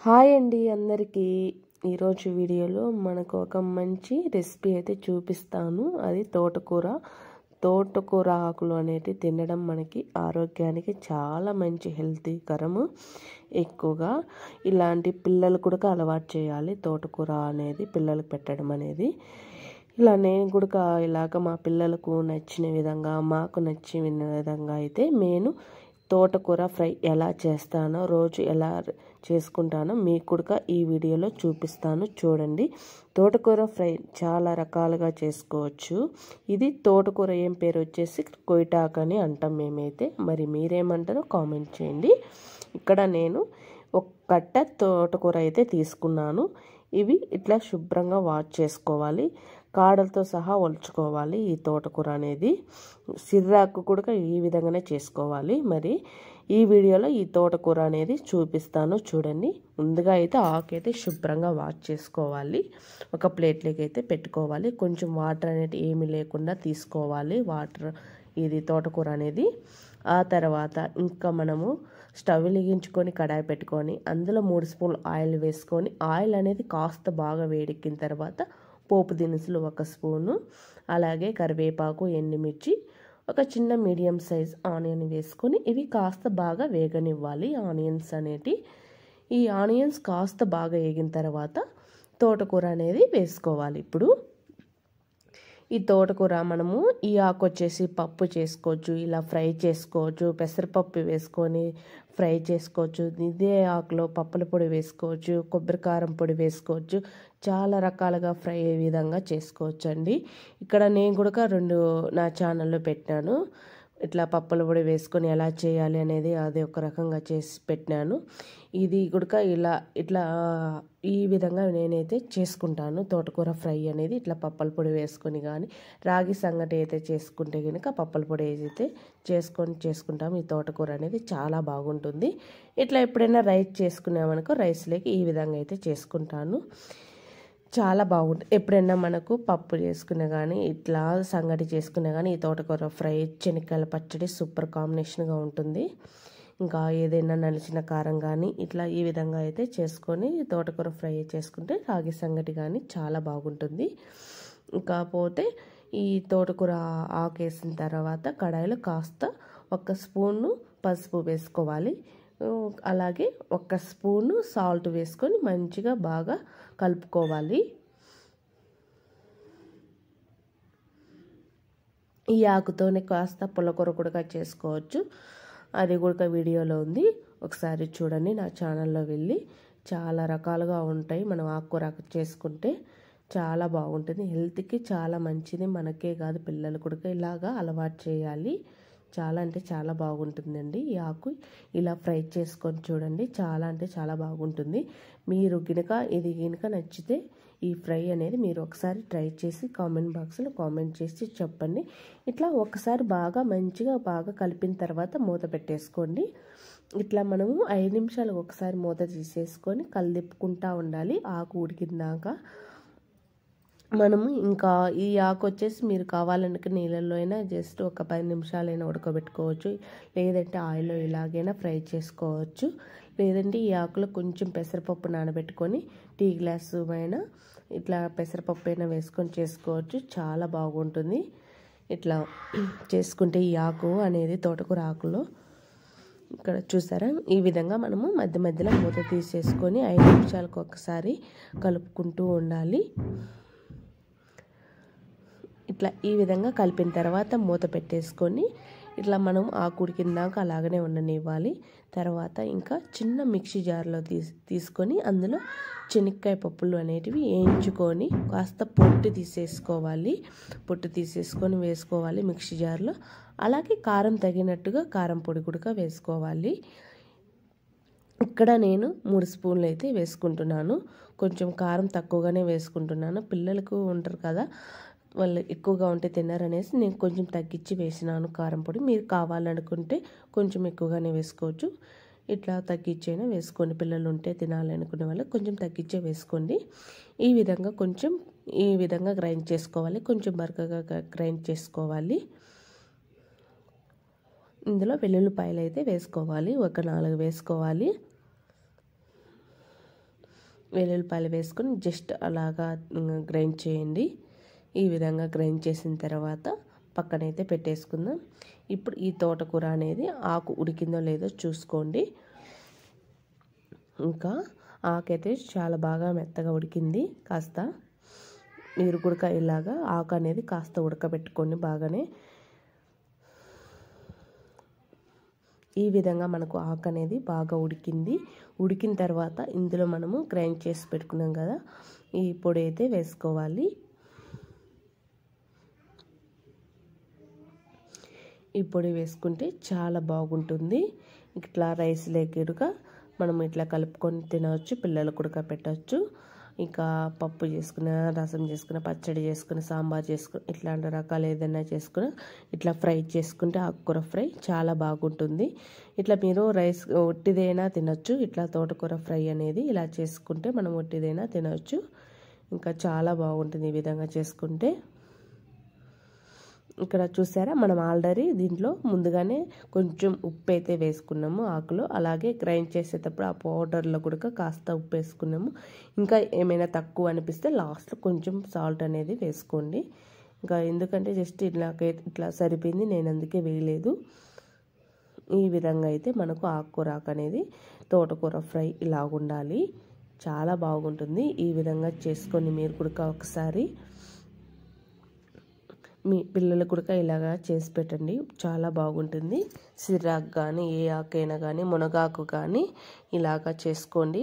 Hi అండి అందరికీ. ఈరోజు వీడియోలో మనకు ఒక మంచి రెసిపీ అయితే చూపిస్తాను. అది తోటకూర ఆకులు అనేవి తినడం మనకి ఆరోగ్యానికి చాలా మంచి హెల్తీకరము. ఎక్కువగా ఇలాంటి పిల్లలు కూడా అలవాటు చేయాలి. తోటకూర అనేది పిల్లలకు పెట్టడం అనేది. ఇలా నేను కూడా ఇలాగ మా పిల్లలకు నచ్చిన విధంగా, మాకు నచ్చిన విధంగా అయితే నేను తోటకూర ఫ్రై ఎలా చేస్తానో, రోజు ఎలా చేసుకుంటానో మీకు కూడా ఈ వీడియోలో చూపిస్తాను. చూడండి. తోటకూర ఫ్రై చాలా రకాలుగా చేసుకోవచ్చు. ఇది తోటకూర ఏం పేరు వచ్చేసి కొయిటాకు అని అంటాం మేమైతే. మరి మీరేమంటారో కామెంట్ చేయండి. ఇక్కడ నేను ఒక కట్ట తోటకూర అయితే తీసుకున్నాను. ఇవి ఇట్లా శుభ్రంగా వాష్ చేసుకోవాలి. కాడలతో సహా ఒలుచుకోవాలి. ఈ తోటకూర అనేది సిర్రాకు కూడా ఈ విధంగానే చేసుకోవాలి. మరి ఈ వీడియోలో ఈ తోటకూర అనేది చూపిస్తాను. చూడండి. ముందుగా అయితే ఆకు అయితే శుభ్రంగా వాష్ చేసుకోవాలి. ఒక ప్లేట్లోకి అయితే పెట్టుకోవాలి. కొంచెం వాటర్ అనేది ఏమీ లేకుండా తీసుకోవాలి. వాటర్ ఇది తోటకూర అనేది. ఆ తర్వాత ఇంకా మనము స్టవ్ వెలిగించుకొని కడాయి పెట్టుకొని అందులో 3 స్పూన్లు ఆయిల్ వేసుకొని, ఆయిల్ అనేది కాస్త బాగా వేడెక్కిన తర్వాత పోపు దినుసులు 1 స్పూను, అలాగే కరివేపాకు, ఎండుమిర్చి, ఒక చిన్న మీడియం సైజ్ ఆనియన్ వేసుకొని ఇవి కాస్త బాగా వేగనివ్వాలి. ఆనియన్స్ అనేటి ఈ ఆనియన్స్ కాస్త బాగా వేగిన తర్వాత తోటకూర అనేది వేసుకోవాలి. ఇప్పుడు ఈ తోటకూర మనము ఈ ఆకు వచ్చేసి పప్పు చేసుకోవచ్చు, ఇలా ఫ్రై చేసుకోవచ్చు, పెసరపప్పు వేసుకొని ఫ్రై చేసుకోవచ్చు. ఇదే ఆకులో పప్పుల పొడి వేసుకోవచ్చు, కొబ్బరి కారం పొడి వేసుకోవచ్చు. చాలా రకాలుగా ఫ్రై అయ్యే విధంగా చేసుకోవచ్చు అండి. ఇక్కడ నేను కూడా 2 నా ఛానల్లో పెట్టాను. ఇట్లా పప్పుల పొడి వేసుకొని ఎలా చేయాలి అనేది అది ఒక రకంగా చేసి పెట్టినాను. ఇది కూడా ఇట్లా ఈ విధంగా నేనైతే చేసుకుంటాను. తోటకూర ఫ్రై అనేది ఇట్లా పప్పుల పొడి వేసుకొని, కానీ రాగి సంగటి అయితే చేసుకుంటే కనుక పప్పుల పొడి అయితే చేసుకుంటాము. ఈ తోటకూర అనేది చాలా బాగుంటుంది. ఇట్లా ఎప్పుడైనా రైస్ చేసుకున్నామనుకో రైస్లోకి ఈ విధంగా అయితే చేసుకుంటాను. చాలా బాగుంటుంది. ఎప్పుడైనా మనకు పప్పు చేసుకున్నా కానీ, ఇట్లా సంగటి చేసుకున్నా కానీ ఈ తోటకూర ఫ్రై, శనక్కాయల పచ్చడి సూపర్ కాంబినేషన్గా ఉంటుంది. ఇంకా ఏదైనా నలిచిన కారం కానీ ఇట్లా ఈ విధంగా అయితే చేసుకొని తోటకూర ఫ్రై చేసుకుంటే రాగి సంగటి కానీ చాలా బాగుంటుంది. కాకపోతే ఈ తోటకూర ఆకేసిన తర్వాత కడాయిలో కాస్త 1 స్పూను పసుపు వేసుకోవాలి. అలాగే 1 స్పూను సాల్ట్ వేసుకొని మంచిగా బాగా కలుపుకోవాలి. ఈ ఆకుతోనే కాస్త పుల్లకూర కూడా చేసుకోవచ్చు. అది కూడా వీడియోలో ఉంది, ఒకసారి చూడండి. నా ఛానల్లో వెళ్ళి చాలా రకాలుగా ఉంటాయి. మనం ఆకుకూర చేసుకుంటే చాలా బాగుంటుంది. హెల్త్కి చాలా మంచిది. మనకే కాదు పిల్లలు కూడా ఇలాగా అలవాటు చేయాలి. చాలా అంటే చాలా బాగుంటుందండి. ఈ ఆకు ఇలా ఫ్రై చేసుకొని చూడండి. చాలా అంటే చాలా బాగుంటుంది. మీరు ఇది గినక నచ్చితే ఈ ఫ్రై అనేది మీరు ఒకసారి ట్రై చేసి కామెంట్ బాక్స్లో కామెంట్ చేసి చెప్పండి. ఇట్లా ఒకసారి మంచిగా కలిపిన తర్వాత మూత పెట్టేసుకోండి. ఇట్లా మనము 5 నిమిషాలు ఒకసారి మూత తీసేసుకొని కలిపుకుంటూ ఉండాలి. ఆకు ఉడికిందాక మనము ఇంకా ఈ ఆకు వచ్చేసి మీరు కావాలనుకున్న నీళ్ళల్లో అయినా జస్ట్ ఒక 10 నిమిషాలైనా ఉడకబెట్టుకోవచ్చు. లేదంటే ఆయిల్లో ఇలాగైనా ఫ్రై చేసుకోవచ్చు. లేదంటే ఈ ఆకులో కొంచెం పెసరపప్పు నానబెట్టుకొని టీ గ్లాసు పైన ఇట్లా పెసరపప్పు అయినా వేసుకొని చేసుకోవచ్చు. చాలా బాగుంటుంది. ఇట్లా చేసుకుంటే ఈ ఆకు అనేది తోటకూర ఆకులో ఇక్కడ చూసారా, ఈ విధంగా మనము మధ్య మధ్యలో మూత తీసేసుకొని 5 నిమిషాలకు ఒకసారి కలుపుకుంటూ ఉండాలి. ఇట్లా ఈ విధంగా కలిపిన తర్వాత మూత పెట్టేసుకొని ఇట్లా మనం ఆకు ఉడికిందాక అలాగనే ఉండనివ్వాలి. తర్వాత ఇంకా చిన్న మిక్సీ జార్లో తీసుకొని అందులో శనక్కాయ పప్పులు అనేటివి వేయించుకొని కాస్త పొట్టు తీసేసుకొని వేసుకోవాలి మిక్సీ జార్లో. అలాగే కారం తగినట్టుగా కారం పొడి కూడా వేసుకోవాలి. ఇక్కడ నేను 3 స్పూన్లు అయితే వేసుకుంటున్నాను. కొంచెం కారం తక్కువగానే వేసుకుంటున్నాను. పిల్లలకు ఉంటారు కదా, వాళ్ళు ఎక్కువగా ఉంటే తిన్నారనేసి నేను కొంచెం తగ్గించి వేసినాను కారం పొడి. మీరు కావాలనుకుంటే కొంచెం ఎక్కువగానే వేసుకోవచ్చు. ఇట్లా తగ్గించైనా వేసుకోండి. పిల్లలు ఉంటే తినాలనుకునే వాళ్ళు కొంచెం తగ్గించే వేసుకోండి. ఈ విధంగా గ్రైండ్ చేసుకోవాలి. కొంచెం బరకగా గ్రైండ్ చేసుకోవాలి. ఇందులో వెల్లుల్లిపాయలు అయితే వేసుకోవాలి. ఒక 4 వేసుకోవాలి. వెల్లుల్లిపాయలు వేసుకొని జస్ట్ అలాగా గ్రైండ్ చేయండి. ఈ విధంగా గ్రైండ్ చేసిన తర్వాత పక్కనైతే పెట్టేసుకుందాం. ఇప్పుడు ఈ తోటకూర అనేది ఆకు ఉడికిందో లేదో చూసుకోండి. ఇంకా ఆకైతే చాలా బాగా మెత్తగా ఉడికింది. కాస్త మీరు కూడా ఇలాగా ఆకు అనేది కాస్త ఉడకబెట్టుకోండి బాగానే. ఈ విధంగా మనకు ఆకు అనేది బాగా ఉడికింది. ఉడికిన తర్వాత ఇందులో మనము గ్రైండ్ చేసి పెట్టుకున్నాం కదా, ఈ పొడి అయితే వేసుకోవాలి. ఈ పొడి వేసుకుంటే చాలా బాగుంటుంది. ఇట్లా రైస్ లేకిడుగా మనం ఇట్లా కలుపుకొని తినవచ్చు, పిల్లలకు కూడా పెట్టవచ్చు. ఇంకా పప్పు చేసుకున్న, రసం చేసుకున్న, పచ్చడి చేసుకున్న, సాంబార్ చేసుకుని ఇట్లాంటి రకాలు ఏదైనా చేసుకుని ఇట్లా ఫ్రై చేసుకుంటే ఆకుకూర ఫ్రై చాలా బాగుంటుంది. ఇట్లా మీరు రైస్ ఒట్టిదైనా తినచ్చు. ఇట్లా తోటకూర ఫ్రై అనేది ఇలా చేసుకుంటే మనం ఒట్టిదైనా తినవచ్చు. ఇంకా చాలా బాగుంటుంది ఈ విధంగా చేసుకుంటే. ఇక్కడ చూసారా, మనం ఆల్రెడీ దీంట్లో ముందుగానే కొంచెం ఉప్పు అయితే వేసుకున్నాము ఆకులో. అలాగే గ్రైండ్ చేసేటప్పుడు ఆ పౌడర్లో కూడా కాస్త ఉప్పు వేసుకున్నాము. ఇంకా ఏమైనా తక్కువ అనిపిస్తే లాస్ట్లో కొంచెం సాల్ట్ అనేది వేసుకోండి. ఇంకా ఎందుకంటే జస్ట్ ఇట్లా సరిపోయింది, నేను అందుకే వేయలేదు. ఈ విధంగా అయితే మనకు ఆకుకూర అనేది తోటకూర ఫ్రై ఇలా ఉండాలి. చాలా బాగుంటుంది. ఈ విధంగా చేసుకొని మీరు కూడా ఒకసారి మీ పిల్లలకు కూడా ఇలాగా చేసి పెట్టండి, చాలా బాగుంటుంది. సిర్రాకు కానీ ఏ ఆకైనా కానీ మునగాకు కానీ ఇలాగా చేసుకోండి.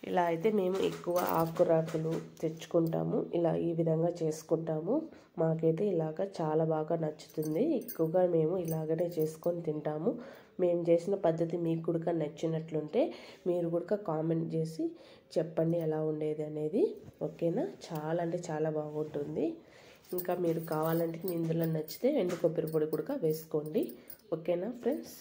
ఇలా అయితే మేము ఎక్కువ ఆకుకూరలు తెచ్చుకుంటాము. ఇలా ఈ విధంగా చేసుకుంటాము. మాకైతే ఇలాగ చాలా బాగా నచ్చుతుంది. ఎక్కువగా మేము ఇలాగనే చేసుకొని తింటాము. మేము చేసిన పద్ధతి మీకు కూడా నచ్చినట్లుంటే మీరు కూడా కామెంట్ చేసి చెప్పండి ఎలా ఉండేది అనేది. ఓకేనా, చాలా అంటే చాలా బాగుంటుంది. ఇంకా మీరు కావాలంటే ఇందులో నచ్చితే ఎండు కొబ్బరి పొడి కూడా వేసుకోండి. ఓకేనా ఫ్రెండ్స్.